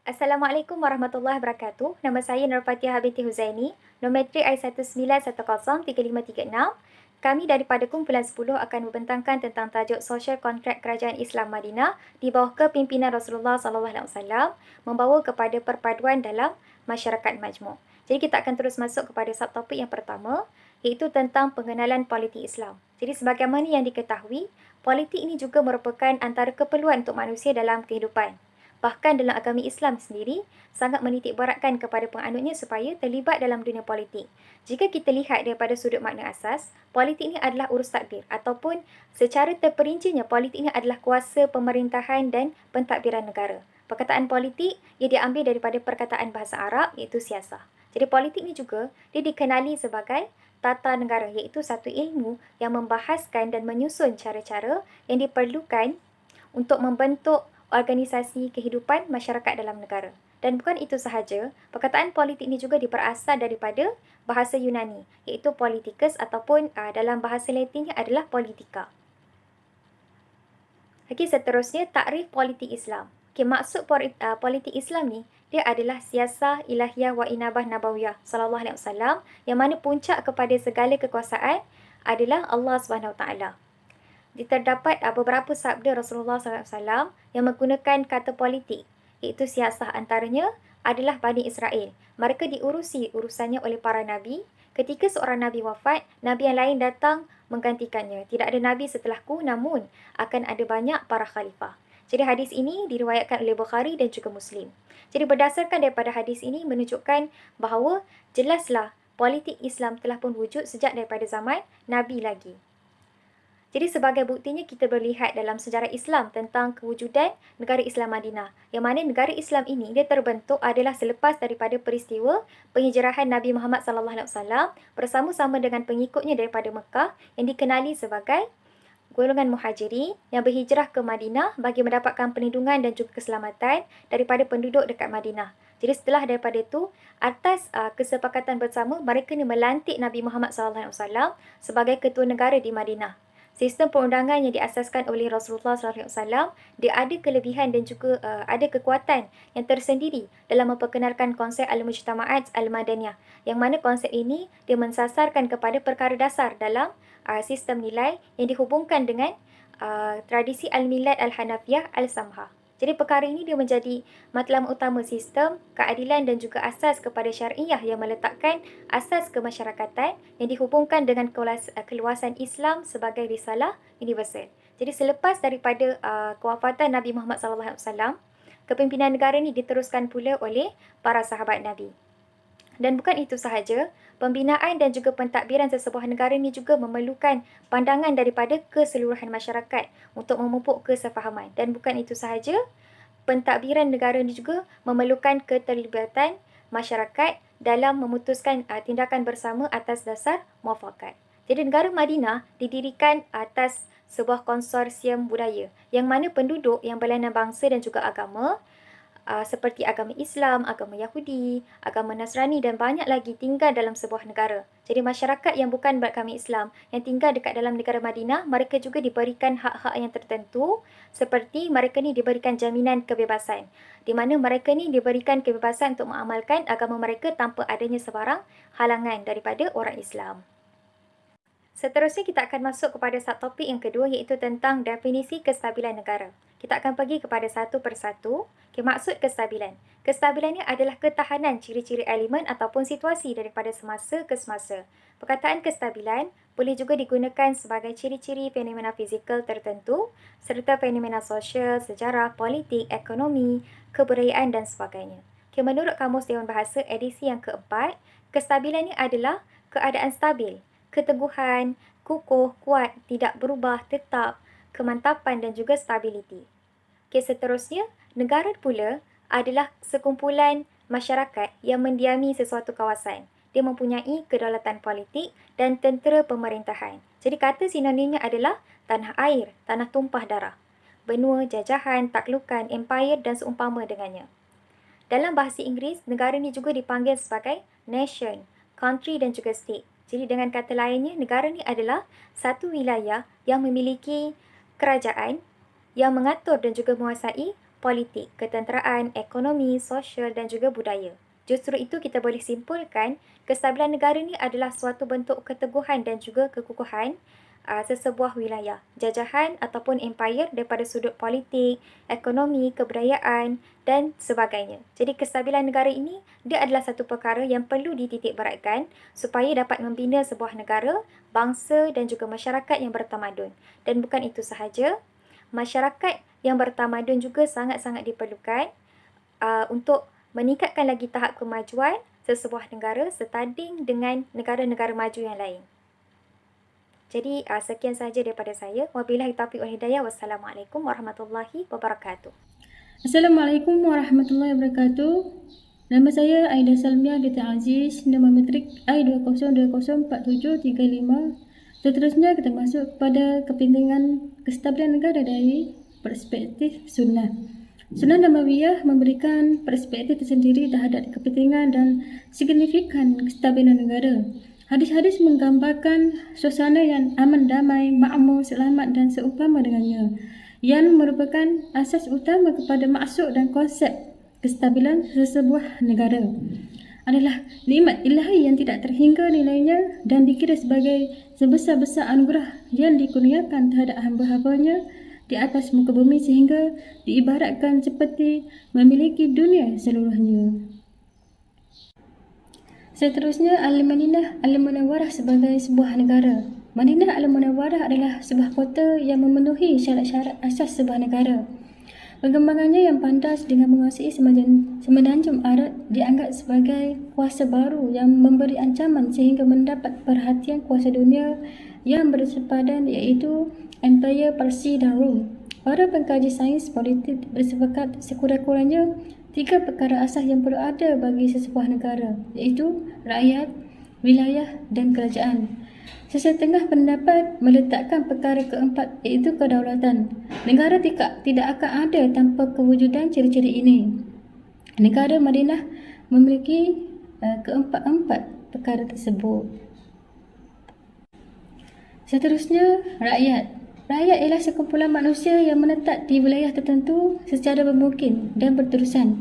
Assalamualaikum warahmatullahi wabarakatuh. Nama saya Nurfatia Habiti Huzaini, Nometrik I19103536. Kami daripada kumpulan 10 akan membentangkan tentang tajuk Sosial Kontrak Kerajaan Islam Madinah di bawah kepimpinan Rasulullah SAW membawa kepada perpaduan dalam masyarakat majmuk. Jadi kita akan terus masuk kepada subtopik yang pertama, iaitu tentang pengenalan politik Islam. Jadi sebagaimana yang diketahui, politik ini juga merupakan antara keperluan untuk manusia dalam kehidupan. Bahkan dalam agama Islam sendiri, sangat menitik beratkan kepada penganutnya supaya terlibat dalam dunia politik. Jika kita lihat daripada sudut makna asas, politik ini adalah urus takdir ataupun secara terperincinya politik ini adalah kuasa pemerintahan dan pentadbiran negara. Perkataan politik ia diambil daripada perkataan bahasa Arab iaitu siasah. Jadi politik ini juga dia dikenali sebagai tata negara iaitu satu ilmu yang membahaskan dan menyusun cara-cara yang diperlukan untuk membentuk organisasi kehidupan masyarakat dalam negara. Dan bukan itu sahaja, perkataan politik ini juga diperasal daripada bahasa Yunani, iaitu politikus ataupun dalam bahasa Latinnya adalah politika. Okey, seterusnya takrif politik Islam. Okey, maksud politik Islam ni dia adalah siasah ilahiyah wa inabah nabawiyah sallallahu alaihi wasallam yang mana puncak kepada segala kekuasaan adalah Allah Subhanahu Wa Taala. Terdapat beberapa sabda Rasulullah SAW yang menggunakan kata politik, iaitu siasah antaranya adalah Bani Israel. Mereka diurusi urusannya oleh para nabi. Ketika seorang nabi wafat, nabi yang lain datang menggantikannya. Tidak ada nabi setelahku, namun akan ada banyak para khalifah. Jadi hadis ini diriwayatkan oleh Bukhari dan juga Muslim. Jadi berdasarkan daripada hadis ini menunjukkan bahawa jelaslah politik Islam telah pun wujud sejak daripada zaman Nabi lagi. Jadi sebagai buktinya kita berlihat dalam sejarah Islam tentang kewujudan negara Islam Madinah. Yang mana negara Islam ini dia terbentuk adalah selepas daripada peristiwa penghijrahan Nabi Muhammad SAW bersama-sama dengan pengikutnya daripada Mekah yang dikenali sebagai golongan muhajiri yang berhijrah ke Madinah bagi mendapatkan perlindungan dan juga keselamatan daripada penduduk dekat Madinah. Jadi setelah daripada itu, atas kesepakatan bersama, mereka ni melantik Nabi Muhammad SAW sebagai ketua negara di Madinah. Sistem perundangan yang diasaskan oleh Rasulullah SAW, dia ada kelebihan dan juga ada kekuatan yang tersendiri dalam memperkenalkan konsep Al-Mujtama'at Al-Madaniyah. Yang mana konsep ini dia mensasarkan kepada perkara dasar dalam sistem nilai yang dihubungkan dengan tradisi Al-Milad Al-Hanafiyah Al-Samhah. Jadi perkara ini dia menjadi matlamat utama sistem, keadilan dan juga asas kepada syariah yang meletakkan asas kemasyarakatan yang dihubungkan dengan keluasan Islam sebagai risalah universal. Jadi selepas daripada kewafatan Nabi Muhammad SAW, kepimpinan negara ini diteruskan pula oleh para sahabat Nabi. Dan bukan itu sahaja, pembinaan dan juga pentadbiran sesebuah negara ini juga memerlukan pandangan daripada keseluruhan masyarakat untuk memupuk kesefahaman. Dan bukan itu sahaja, pentadbiran negara ini juga memerlukan keterlibatan masyarakat dalam memutuskan tindakan bersama atas dasar muafakat. Jadi negara Madinah didirikan atas sebuah konsorsium budaya yang mana penduduk yang berlainan bangsa dan juga agama seperti agama Islam, agama Yahudi, agama Nasrani dan banyak lagi tinggal dalam sebuah negara. Jadi masyarakat yang bukan beragama Islam yang tinggal dekat dalam negara Madinah, mereka juga diberikan hak-hak yang tertentu seperti mereka ni diberikan jaminan kebebasan. Di mana mereka ni diberikan kebebasan untuk mengamalkan agama mereka tanpa adanya sebarang halangan daripada orang Islam. Seterusnya kita akan masuk kepada subtopik yang kedua iaitu tentang definisi kestabilan negara. Kita akan pergi kepada satu persatu. Maksud kestabilan. Kestabilannya adalah ketahanan ciri-ciri elemen ataupun situasi daripada semasa ke semasa. Perkataan kestabilan boleh juga digunakan sebagai ciri-ciri fenomena fizikal tertentu serta fenomena sosial, sejarah, politik, ekonomi, kebudayaan dan sebagainya. Menurut Kamus Dewan Bahasa edisi yang keempat, kestabilannya adalah keadaan stabil, keteguhan, kukuh, kuat, tidak berubah, tetap, kemantapan dan juga stabiliti. Seterusnya, negara pula adalah sekumpulan masyarakat yang mendiami sesuatu kawasan. Dia mempunyai kedaulatan politik dan tentera pemerintahan. Jadi kata sinonimnya adalah tanah air, tanah tumpah darah, benua, jajahan, taklukan, empire dan seumpama dengannya. Dalam bahasa Inggeris, negara ini juga dipanggil sebagai nation, country dan juga state. Jadi dengan kata lainnya, negara ini adalah satu wilayah yang memiliki kerajaan yang mengatur dan juga menguasai politik, ketenteraan, ekonomi, sosial dan juga budaya. Justru itu kita boleh simpulkan kestabilan negara ni adalah suatu bentuk keteguhan dan juga kekukuhan sesebuah wilayah, jajahan ataupun empire daripada sudut politik, ekonomi, kebudayaan dan sebagainya. Jadi kestabilan negara ini dia adalah satu perkara yang perlu dititik beratkan supaya dapat membina sebuah negara, bangsa dan juga masyarakat yang bertamadun. Dan bukan itu sahaja, masyarakat yang bertamadun juga sangat-sangat diperlukan untuk meningkatkan lagi tahap kemajuan sesebuah negara setanding dengan negara-negara maju yang lain. Jadi sekian sahaja daripada saya. Wabillahi taufiq wal hidayah. Wassalamualaikum warahmatullahi wabarakatuh. Assalamualaikum warahmatullahi wabarakatuh. Nama saya Aida Salmia binti Aziz, nama metrik I20204735. Seterusnya kita masuk pada kepentingan kestabilan negara dari perspektif sunnah. Sunnah Nabawiyah memberikan perspektif tersendiri terhadap kepentingan dan signifikan kestabilan negara. Hadis-hadis menggambarkan suasana yang aman, damai, makmur, selamat dan seumpama dengannya, yang merupakan asas utama kepada maksud dan konsep kestabilan sesebuah negara. Adalah nikmat ilahi yang tidak terhingga nilainya dan dikira sebagai sebesar-besar anugerah yang dikurniakan terhadap hamba-hambanya di atas muka bumi sehingga diibaratkan seperti memiliki dunia seluruhnya. Seterusnya, Al-Madinah Al-Munawwarah sebagai sebuah negara. Madinah Al-Munawwarah adalah sebuah kota yang memenuhi syarat-syarat asas sebuah negara. Perkembangannya yang pantas dengan menguasai semenanjung Arab dianggap sebagai kuasa baru yang memberi ancaman sehingga mendapat perhatian kuasa dunia yang bersepadan, iaitu Empire Parsi dan Rom. Para pengkaji sains politik bersepakat sekurang-kurangnya 3 perkara asas yang perlu ada bagi sesebuah negara, iaitu rakyat, wilayah dan kerajaan. Sesetengah pendapat meletakkan perkara keempat, iaitu kedaulatan. Negara tidak akan ada tanpa kewujudan ciri-ciri ini. Negara Madinah memiliki keempat-empat perkara tersebut. Seterusnya, rakyat. Rakyat ialah sekumpulan manusia yang menetap di wilayah tertentu secara bermukim dan berterusan.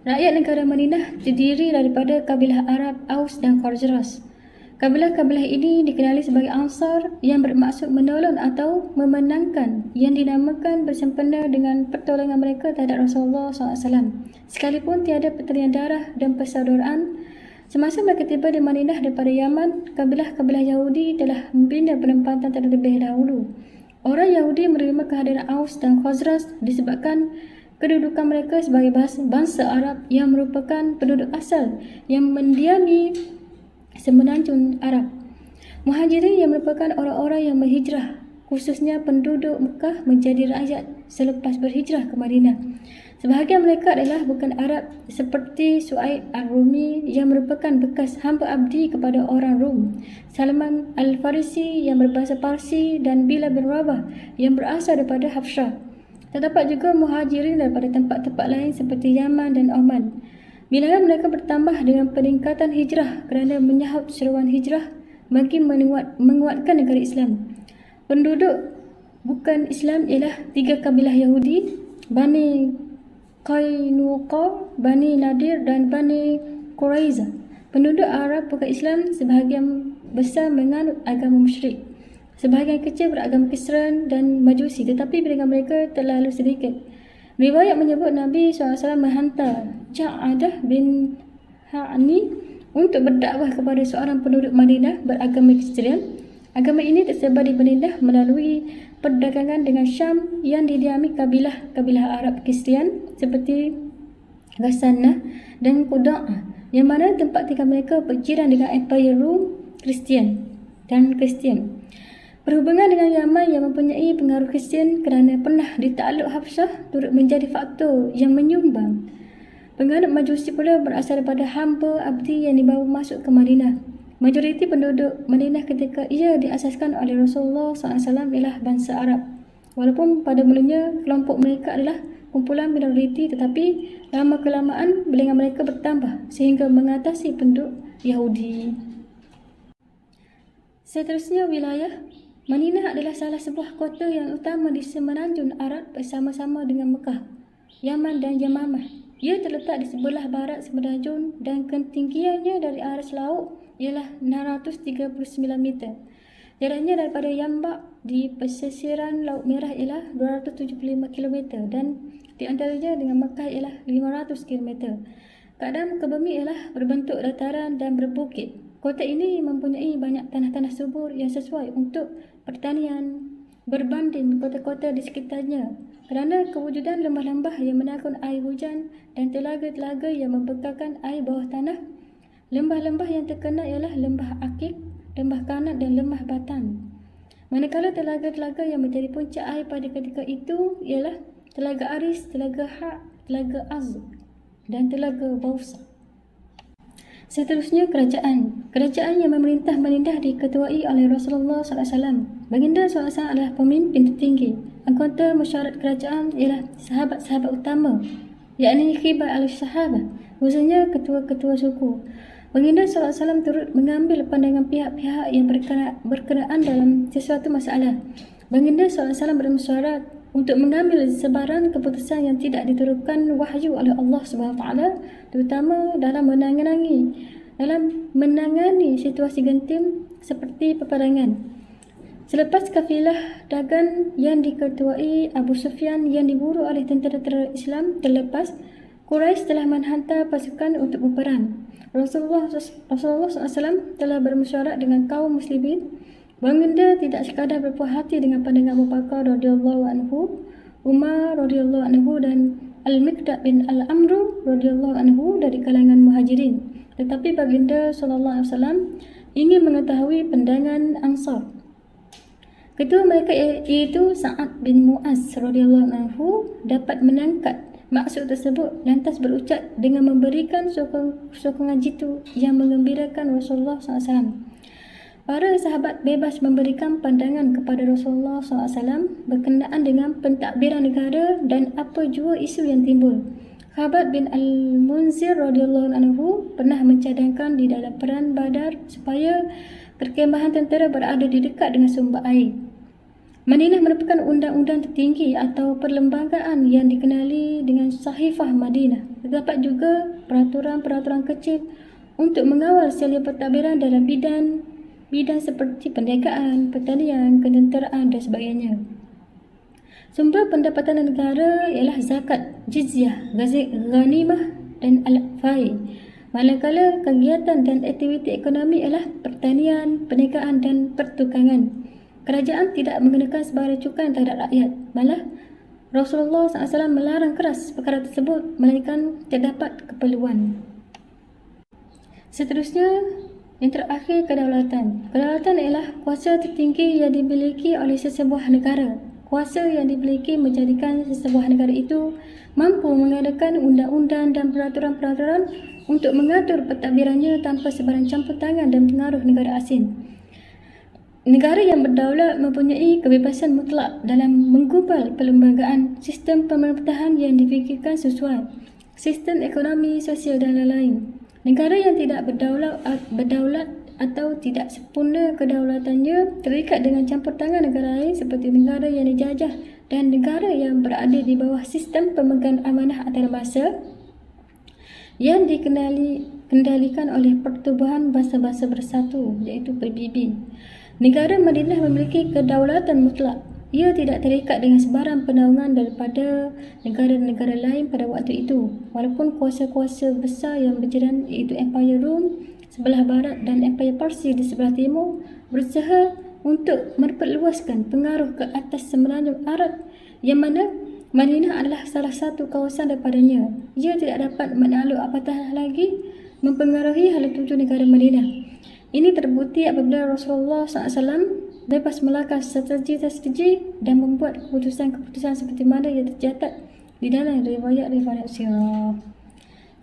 Rakyat negara Madinah terdiri daripada kabilah Arab, Aus dan Khazraj. Kabilah-kabilah ini dikenali sebagai Ansar yang bermaksud menolong atau memenangkan, yang dinamakan bersempena dengan pertolongan mereka terhadap Rasulullah SAW. Sekalipun tiada pertalian darah dan persaudaraan, semasa mereka tiba di Madinah daripada Yaman, kabilah-kabilah Yahudi telah membina penempatan terlebih dahulu. Orang Yahudi menerima kehadiran Aus dan Khazraj disebabkan kedudukan mereka sebagai bangsa Arab yang merupakan penduduk asal yang mendiami semenanjung Arab. Muhajirin yang merupakan orang-orang yang berhijrah, khususnya penduduk Mekah, menjadi rakyat selepas berhijrah ke Madinah. Sebahagian mereka adalah bukan Arab seperti Su'aib Ar-Rumi yang merupakan bekas hamba abdi kepada orang Rom, Salman Al-Farisi yang berbahasa Parsi dan Bilal bin Rabah yang berasal daripada Habsyah. Terdapat juga muhajirin daripada tempat-tempat lain seperti Yaman dan Oman. Bilangan mereka bertambah dengan peningkatan hijrah kerana menyahut seruan hijrah bagi menguatkan negara Islam. Penduduk bukan Islam ialah 3 kabilah Yahudi, Bani Qainuqa, Bani Nadir dan Bani Quraiza. Penduduk Arab bukan Islam sebahagian besar menganut agama musyrik. Sebahagian kecil beragama Kristian dan Majusi, tetapi bilangan mereka terlalu sedikit. Riwayat menyebut Nabi SAW menghantar Ja'adah bin Ha'ni untuk berdakwah kepada seorang penduduk Madinah beragama Kristian. Agama ini tersebar di Madinah melalui perdagangan dengan Syam yang didiami kabilah-kabilah Arab Kristian seperti Ghassanah dan Quda'ah, yang mana tempat tinggal mereka berjiran dengan Empire Rom Kristian. Perhubungan dengan Yaman yang mempunyai pengaruh Kristian kerana pernah ditakluk Habsyah turut menjadi faktor yang menyumbang. Penganut Majusi pula berasal daripada hamba abdi yang dibawa masuk ke Madinah. Majoriti penduduk Madinah ketika ia diasaskan oleh Rasulullah SAW ialah bangsa Arab. Walaupun pada mulanya kelompok mereka adalah kumpulan minoriti, tetapi lama-kelamaan bilangan mereka bertambah sehingga mengatasi penduduk Yahudi. Seterusnya, wilayah. Madinah adalah salah sebuah kota yang utama di semenanjung Arab bersama-sama dengan Mekah. Yaman dan Yamamah. Ia terletak di sebelah barat Semenanjung dan ketinggiannya dari aras laut ialah 639 meter. Jaraknya daripada Yambak di pesisiran Laut Merah ialah 275 km dan di antaranya dengan Makkah ialah 500 km. Keadaan muka bumi ialah berbentuk dataran dan berbukit. Kota ini mempunyai banyak tanah-tanah subur yang sesuai untuk pertanian berbanding kota-kota di sekitarnya. Kerana kewujudan lembah-lembah yang menaikkan air hujan dan telaga-telaga yang membekalkan air bawah tanah, lembah-lembah yang terkenal ialah Lembah Akik, Lembah Kanat dan Lembah Batan. Manakala telaga-telaga yang menjadi puncak air pada ketika itu ialah Telaga Aris, Telaga Hak, Telaga Az dan Telaga Bausa. Seterusnya kerajaan. Kerajaan yang memerintah menindah diketuai oleh Rasulullah SAW. Baginda SAW adalah pemimpin tertinggi. Anggota musyawarah kerajaan ialah sahabat-sahabat utama, yakni Khibar al-Sahabah, khususnya ketua-ketua suku. Baginda SAW turut mengambil pandangan pihak-pihak yang berkenaan dalam sesuatu masalah. Baginda SAW bermusyawarah untuk mengambil sebarang keputusan yang tidak diturunkan wahyu oleh Allah SWT, terutama dalam menangani situasi genting seperti peperangan. Selepas kafilah dagang yang diketuai Abu Sufyan yang diburu oleh tentera-tentera Islam terlepas, Quraisy telah menghantar pasukan untuk berperang. Rasulullah SAW telah bermusyawarah dengan kaum muslimin. Baginda tidak sekadar berpuas hati dengan pandangan Abu Bakar radhiyallahu anhu, Umar radhiyallahu anhu dan Al-Miqdad bin Al-Amru radhiyallahu anhu dari kalangan Muhajirin, tetapi baginda SAW ingin mengetahui pandangan Ansar. Kedua mereka iaitu Sa'ad bin Mu'az radhiyallahu anhu dapat menangkap maksud tersebut, lantas berucap dengan memberikan sokongan jitu yang menggembirakan Rasulullah SAW. Para sahabat bebas memberikan pandangan kepada Rasulullah SAW berkenaan dengan pentadbiran negara dan apa jua isu yang timbul. Khabat bin Al-Munzir radhiyallahu anhu pernah mencadangkan di dalam perang Badar supaya perkemahan tentera berada di dekat dengan sumber air. Madinah merupakan undang-undang tertinggi atau perlembagaan yang dikenali dengan Sahifah Madinah. Terdapat juga peraturan-peraturan kecil untuk mengawal selia pentadbiran dalam bidang seperti perniagaan, pertanian, ketenteraan dan sebagainya. Sumber pendapatan negara ialah zakat, jizyah, ghanimah dan al-fai. Manakala kegiatan dan aktiviti ekonomi ialah pertanian, perniagaan dan pertukangan. Kerajaan tidak mengenakan sebarang cukai terhadap rakyat. Malah, Rasulullah SAW melarang keras perkara tersebut melainkan terdapat keperluan. Seterusnya, yang terakhir, kedaulatan. Kedaulatan ialah kuasa tertinggi yang dimiliki oleh sesebuah negara. Kuasa yang dimiliki menjadikan sesebuah negara itu mampu mengadakan undang-undang dan peraturan-peraturan untuk mengatur pentadbirannya tanpa sebarang campur tangan dan pengaruh negara asing. Negara yang berdaulat mempunyai kebebasan mutlak dalam menggubal perlembagaan, sistem pemerintahan yang difikirkan sesuai, sistem ekonomi, sosial dan lain-lain. Negara yang tidak berdaulat atau tidak sempurna kedaulatannya terikat dengan campur tangan negara lain seperti negara yang dijajah dan negara yang berada di bawah sistem pemegang amanah antarabangsa yang dikendalikan oleh Pertubuhan Bangsa-Bangsa Bersatu iaitu PBB. Negara Madinah memiliki kedaulatan mutlak. Ia tidak terikat dengan sebarang pernaungan daripada negara-negara lain pada waktu itu. Walaupun kuasa-kuasa besar yang berjiran iaitu Empire Rom sebelah barat dan Empire Parsi di sebelah timur berusaha untuk memperluaskan pengaruh ke atas semenanjung Arab yang mana Madinah adalah salah satu kawasan daripadanya. Ia tidak dapat menakluk apatah lagi mempengaruhi hala tuju negara Madinah. Ini terbukti apabila Rasulullah SAW bebas melangkah strategi dan membuat keputusan-keputusan seperti mana yang tercatat di dalam riwayat-riwayat sirah.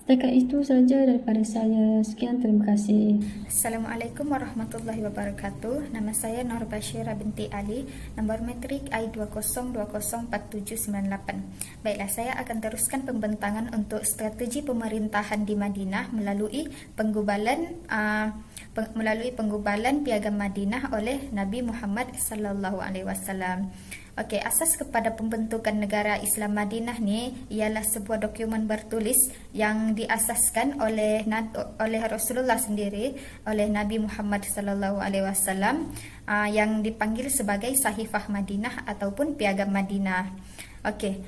Setakat itu saja daripada saya. Sekian, terima kasih. Assalamualaikum warahmatullahi wabarakatuh. Nama saya Nur Bashira binti Ali. Nombor metrik I20204798. Baiklah, saya akan teruskan pembentangan untuk strategi pemerintahan di Madinah melalui penggubalan piagam Madinah oleh Nabi Muhammad sallallahu alaihi wasallam. Okey, asas kepada pembentukan negara Islam Madinah ni ialah sebuah dokumen bertulis yang diasaskan oleh Rasulullah sendiri, oleh Nabi Muhammad sallallahu alaihi wasallam, yang dipanggil sebagai Sahifah Madinah ataupun Piagam Madinah. Okey.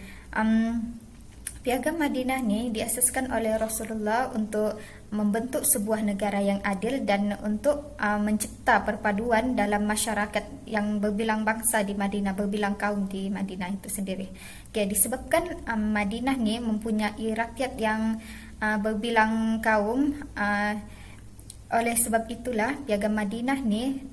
Piagam Madinah ni diasaskan oleh Rasulullah untuk membentuk sebuah negara yang adil dan untuk mencipta perpaduan dalam masyarakat yang berbilang bangsa di Madinah, berbilang kaum di Madinah itu sendiri. Okay, disebabkan Madinah ni mempunyai rakyat yang berbilang kaum, oleh sebab itulah Piagam Madinah ni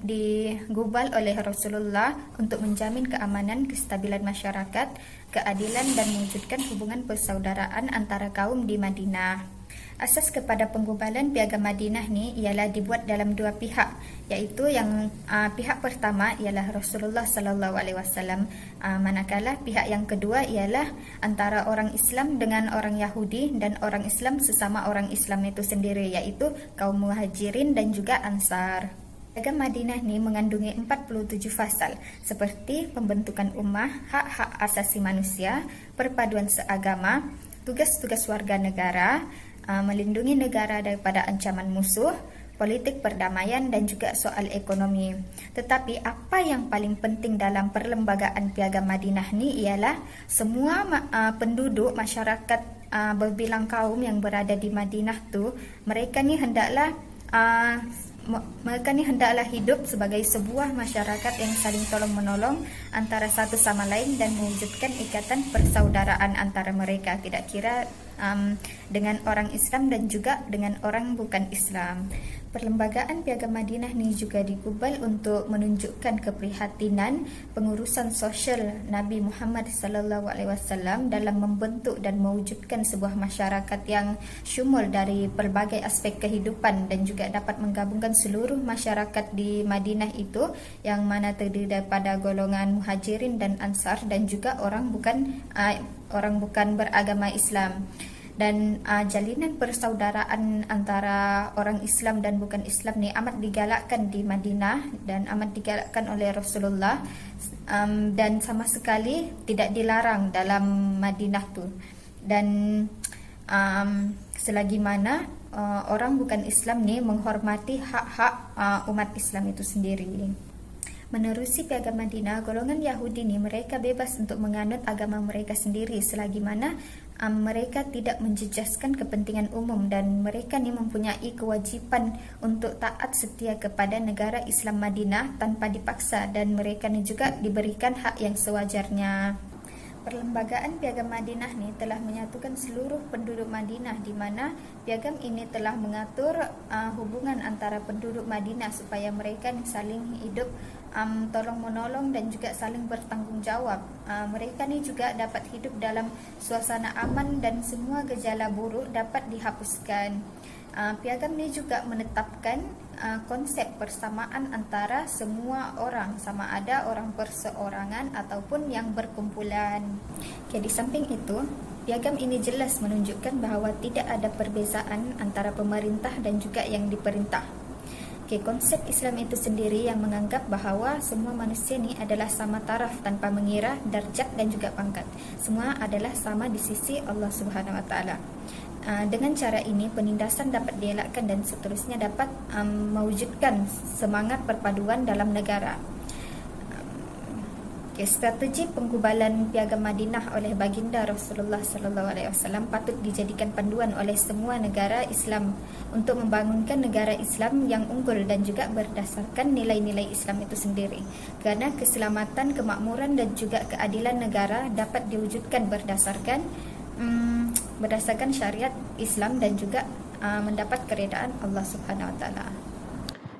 digubal oleh Rasulullah untuk menjamin keamanan, kestabilan masyarakat, keadilan dan mewujudkan hubungan persaudaraan antara kaum di Madinah. Asas kepada penggubalan Piagam Madinah ni ialah dibuat dalam dua pihak, iaitu yang pihak pertama ialah Rasulullah sallallahu alaihi wasallam, manakala pihak yang kedua ialah antara orang Islam dengan orang Yahudi dan orang Islam sesama orang Islam itu sendiri, iaitu kaum Muhajirin dan juga Ansar. Piagam Madinah ni mengandungi 47 fasal seperti pembentukan ummah, hak-hak asasi manusia, perpaduan seagama, tugas-tugas warga negara, melindungi negara daripada ancaman musuh, politik perdamaian dan juga soal ekonomi. Tetapi apa yang paling penting dalam perlembagaan Piagam Madinah ni ialah semua penduduk masyarakat berbilang kaum yang berada di Madinah tu, mereka ni hendaklah hidup sebagai sebuah masyarakat yang saling tolong-menolong antara satu sama lain dan mewujudkan ikatan persaudaraan antara mereka, tidak kira dengan orang Islam dan juga dengan orang bukan Islam. Perlembagaan Piagam Madinah ni juga digubal untuk menunjukkan keprihatinan pengurusan sosial Nabi Muhammad sallallahu alaihi wasallam dalam membentuk dan mewujudkan sebuah masyarakat yang syumul dari pelbagai aspek kehidupan dan juga dapat menggabungkan seluruh masyarakat di Madinah itu yang mana terdiri daripada golongan Muhajirin dan Ansar dan juga orang bukan beragama Islam. Dan jalinan persaudaraan antara orang Islam dan bukan Islam ni amat digalakkan di Madinah dan amat digalakkan oleh Rasulullah, dan sama sekali tidak dilarang dalam Madinah tu. Dan selagi mana orang bukan Islam ni menghormati hak-hak umat Islam itu sendiri. Menerusi Piagam Madinah, golongan Yahudi ni mereka bebas untuk menganut agama mereka sendiri selagi mana mereka tidak menjejaskan kepentingan umum, dan mereka ni mempunyai kewajipan untuk taat setia kepada negara Islam Madinah tanpa dipaksa, dan mereka ni juga diberikan hak yang sewajarnya. Perlembagaan Piagam Madinah ni telah menyatukan seluruh penduduk Madinah, di mana piagam ini telah mengatur hubungan antara penduduk Madinah supaya mereka ni saling hidup tolong-menolong dan juga saling bertanggungjawab. Mereka ni juga dapat hidup dalam suasana aman dan semua gejala buruk dapat dihapuskan. Piagam ni juga menetapkan konsep persamaan antara semua orang, sama ada orang perseorangan ataupun yang berkumpulan. Okay, di samping itu, piagam ini jelas menunjukkan bahawa tidak ada perbezaan antara pemerintah dan juga yang diperintah. Okay, konsep Islam itu sendiri yang menganggap bahawa semua manusia ni adalah sama taraf tanpa mengira darjat dan juga pangkat. Semua adalah sama di sisi Allah Subhanahu Wa Taala. Dengan cara ini, penindasan dapat dielakkan dan seterusnya dapat mewujudkan semangat perpaduan dalam negara. Strategi penggubalan Piagam Madinah oleh baginda Rasulullah sallallahu alaihi wasallam patut dijadikan panduan oleh semua negara Islam untuk membangunkan negara Islam yang unggul dan juga berdasarkan nilai-nilai Islam itu sendiri. Kerana keselamatan, kemakmuran dan juga keadilan negara dapat diwujudkan berdasarkan syariat Islam dan juga mendapat keredaan Allah Subhanahu Wa Taala.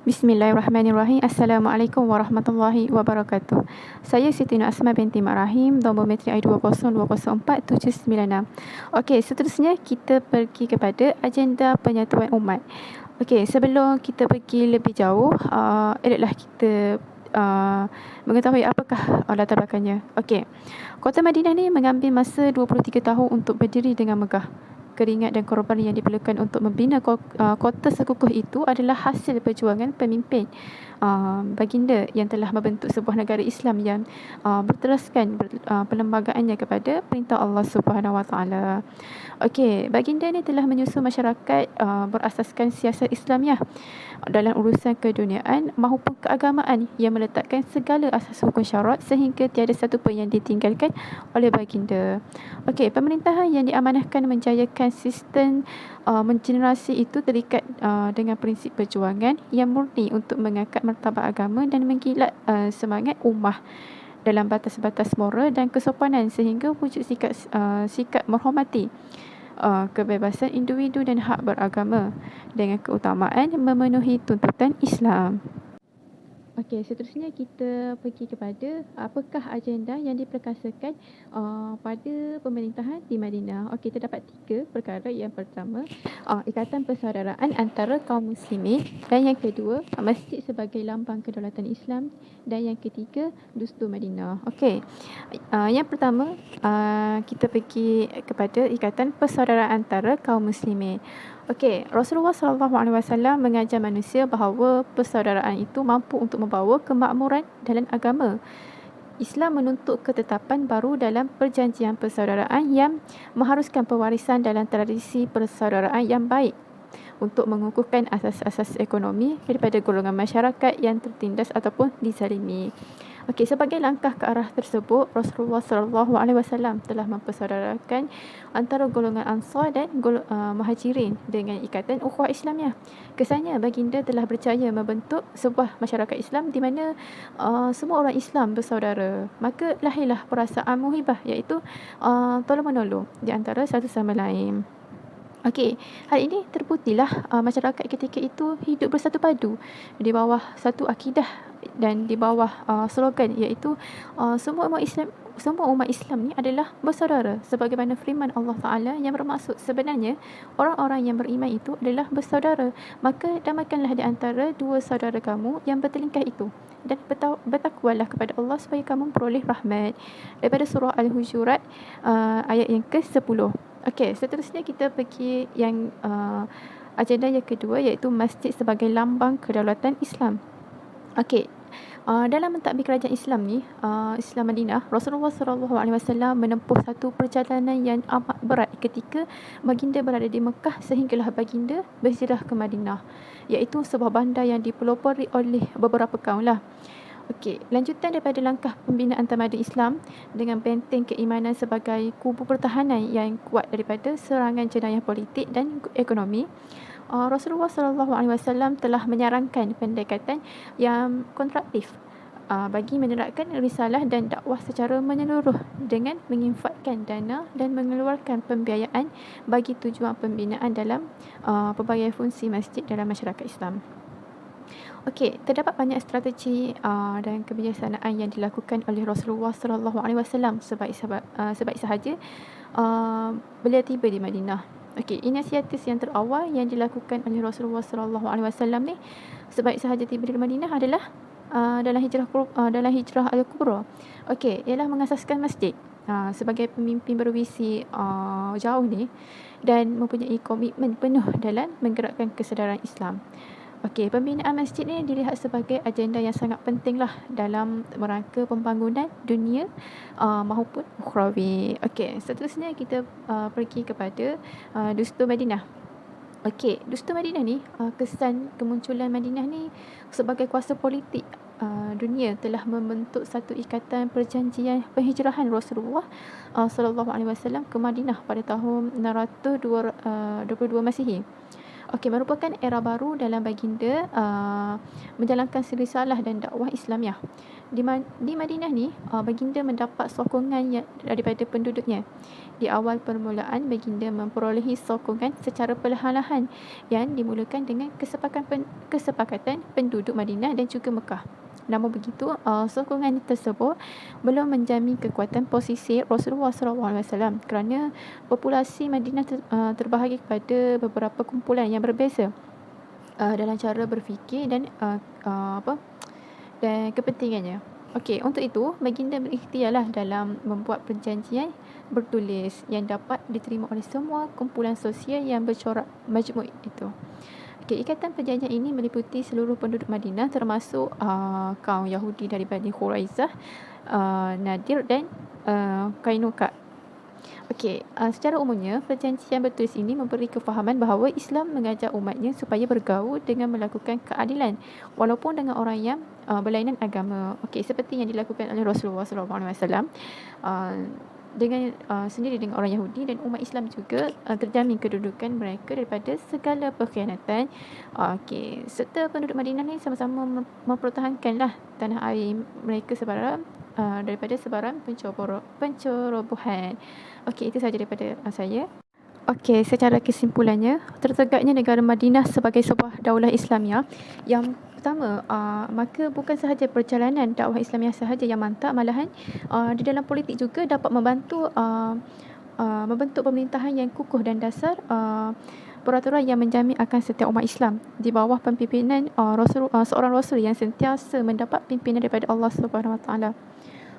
Bismillahirrahmanirrahim. Assalamualaikum warahmatullahi wabarakatuh. Saya Siti Nur Asma binti Mak Rahim, nombor metrik I20204-796. Okey, seterusnya kita pergi kepada agenda penyatuan umat. Okey, sebelum kita pergi lebih jauh, eloklah kita mengetahui apakah latar belakangnya. Okey, Kota Madinah ni mengambil masa 23 tahun untuk berdiri dengan megah. Keringat dan korban yang diperlukan untuk membina kota sekukuh itu adalah hasil perjuangan pemimpin baginda yang telah membentuk sebuah negara Islam yang berteraskan perlembagaannya kepada perintah Allah Subhanahu Wa Taala. Okey, baginda ni telah menyusun masyarakat berasaskan siasat Islamiah dalam urusan keduniaan maupun keagamaan yang meletakkan segala asas hukum syarat sehingga tiada satu pun yang ditinggalkan oleh baginda. Okey, pemerintahan yang diamanahkan menjayakan sistem mengenerasi itu terikat dengan prinsip perjuangan yang murni untuk mengangkat martabat agama dan menggilat semangat ummah dalam batas-batas moral dan kesopanan sehingga wujud sikap menghormati kebebasan individu dan hak beragama dengan keutamaan memenuhi tuntutan Islam. Okey, seterusnya kita pergi kepada apakah agenda yang diperkasakan pada pemerintahan di Madinah. Okey, terdapat 3 perkara. Yang pertama, ikatan persaudaraan antara kaum muslimin, dan yang kedua, masjid sebagai lambang kedaulatan Islam, dan yang ketiga, Dustur Madinah. Okey. Yang pertama, kita pergi kepada ikatan persaudaraan antara kaum muslimin. Okey, Rasulullah SAW mengajar manusia bahawa persaudaraan itu mampu untuk membawa kemakmuran dalam agama. Islam menuntut ketetapan baru dalam perjanjian persaudaraan yang mengharuskan pewarisan dalam tradisi persaudaraan yang baik untuk mengukuhkan asas-asas ekonomi daripada golongan masyarakat yang tertindas ataupun dizalimi. Okey, sebagai langkah ke arah tersebut, Rasulullah SAW telah mempersaudarakan antara golongan Ansar dan Muhajirin dengan ikatan ukhuwah Islamiah. Kesannya, baginda telah berjaya membentuk sebuah masyarakat Islam di mana semua orang Islam bersaudara. Maka lahirlah perasaan muhibah, iaitu tolong-menolong di antara satu sama lain. Okey, hal ini terbuktilah masyarakat ketika itu hidup bersatu padu di bawah satu akidah dan di bawah slogan, iaitu semua umat Islam ni adalah bersaudara, sebagaimana firman Allah Taala yang bermaksud sebenarnya orang-orang yang beriman itu adalah bersaudara. Maka damaikanlah di antara dua saudara kamu yang bertelingkah itu dan bertakwalah kepada Allah supaya kamu peroleh rahmat. Daripada surah Al-Hujurat ayat yang ke-10. Okey, seterusnya kita pergi yang agenda yang kedua, iaitu masjid sebagai lambang kedaulatan Islam. Okey, dalam mentadbir kerajaan Islam ni, Islam Madinah, Rasulullah SAW menempuh satu perjalanan yang amat berat ketika baginda berada di Mekah sehinggalah baginda berhijrah ke Madinah, iaitu sebuah bandar yang dipelopori oleh beberapa kaum lah. Okey, lanjutan daripada langkah pembinaan tamadun Islam dengan benteng keimanan sebagai kubu pertahanan yang kuat daripada serangan jenayah politik dan ekonomi, Rasulullah SAW telah menyarankan pendekatan yang kontraktif bagi menerapkan risalah dan dakwah secara menyeluruh dengan menginfakkan dana dan mengeluarkan pembiayaan bagi tujuan pembinaan dalam pelbagai fungsi masjid dalam masyarakat Islam. Okey, terdapat banyak strategi dan kebijaksanaan yang dilakukan oleh Rasulullah SAW sebaik sahaja beliau tiba di Madinah. Okey, inisiatif yang terawal yang dilakukan oleh Rasulullah SAW ni sebaik sahaja tiba di Madinah adalah dalam hijrah al-kubra. Okey, ialah mengasaskan masjid sebagai pemimpin bervisi jauh ni dan mempunyai komitmen penuh dalam menggerakkan kesedaran Islam. Okey, pembinaan masjid ni dilihat sebagai agenda yang sangat penting lah dalam merangka pembangunan dunia maupun ukhrawi. Okey, seterusnya kita pergi kepada Dustur Madinah. Okey, Dustur Madinah ni, kesan kemunculan Madinah ni sebagai kuasa politik dunia telah membentuk satu ikatan perjanjian penghijrahan Rasulullah SAW ke Madinah pada tahun 622 Masihi. Okey, merupakan era baru dalam baginda menjalankan risalah dan dakwah Islamiah. Di Madinah ni, baginda mendapat sokongan daripada penduduknya. Di awal permulaan, baginda memperolehi sokongan secara perlahan-lahan yang dimulakan dengan kesepakatan penduduk Madinah dan juga Mekah. Namun begitu, sokongan tersebut belum menjamin kekuatan posisi Rasulullah SAW kerana populasi Madinah terbahagi kepada beberapa kumpulan yang berbeza dalam cara berfikir dan dan kepentingannya. Okey, untuk itu baginda berikhtiarlah dalam membuat perjanjian bertulis yang dapat diterima oleh semua kumpulan sosial yang bercorak majmuk itu. Okay, ikatan perjanjian ini meliputi seluruh penduduk Madinah termasuk kaum Yahudi dari Bani Quraizah, Nadir dan Kainuka. Okey, secara umumnya perjanjian bertulis ini memberi kefahaman bahawa Islam mengajak umatnya supaya bergaul dengan melakukan keadilan walaupun dengan orang yang berlainan agama. Okey, seperti yang dilakukan oleh Rasulullah SAW dengan sendiri dengan orang Yahudi, dan umat Islam juga terjamin kedudukan mereka daripada segala perkhianatan. Okey, serta penduduk Madinah ni sama-sama mempertahankanlah tanah air mereka sebarang daripada sebarang pencerobohan. Okey, itu sahaja daripada saya. Okey, secara kesimpulannya, tertegaknya negara Madinah sebagai sebuah daulah Islamiah yang pertama, maka bukan sahaja perjalanan dakwah Islamiah sahaja yang mantap, malahan di dalam politik juga dapat membantu membentuk pemerintahan yang kukuh dan dasar peraturan yang menjamin akan setiap umat Islam di bawah pimpinan seorang Rasul yang sentiasa mendapat pimpinan daripada Allah Subhanahu Wa Taala.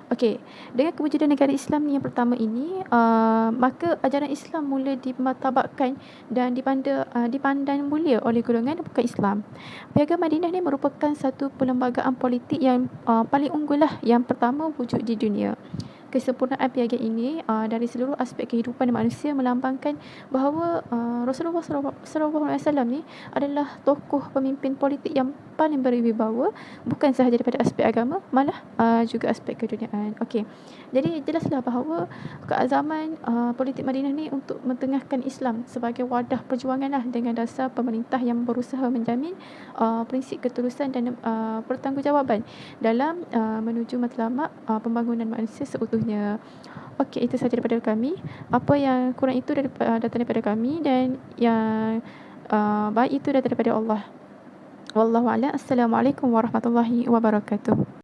Okey, dengan kewujudan negara Islam yang pertama ini, maka ajaran Islam mula dimartabatkan dan dipandang mulia oleh golongan bukan Islam. Piagam Madinah ni merupakan satu perlembagaan politik yang paling unggul lah, yang pertama wujud di dunia. Kesempurnaan piagam ini dari seluruh aspek kehidupan manusia melambangkan bahawa Rasulullah SAW ni adalah tokoh pemimpin politik yang paling berwibawa, bukan sahaja daripada aspek agama, malah juga aspek keduniaan. Okey, jadi jelaslah bahawa keazaman politik Madinah ni untuk mentengahkan Islam sebagai wadah perjuangan lah, dengan dasar pemerintah yang berusaha menjamin prinsip ketulusan dan pertanggungjawaban dalam menuju matlamat pembangunan manusia seutuhnya. Okey, itu sahaja daripada kami. Apa yang kurang itu datang daripada kami, dan yang baik itu datang daripada Allah. Wallahu a'lam. Assalamualaikum warahmatullahi wabarakatuh.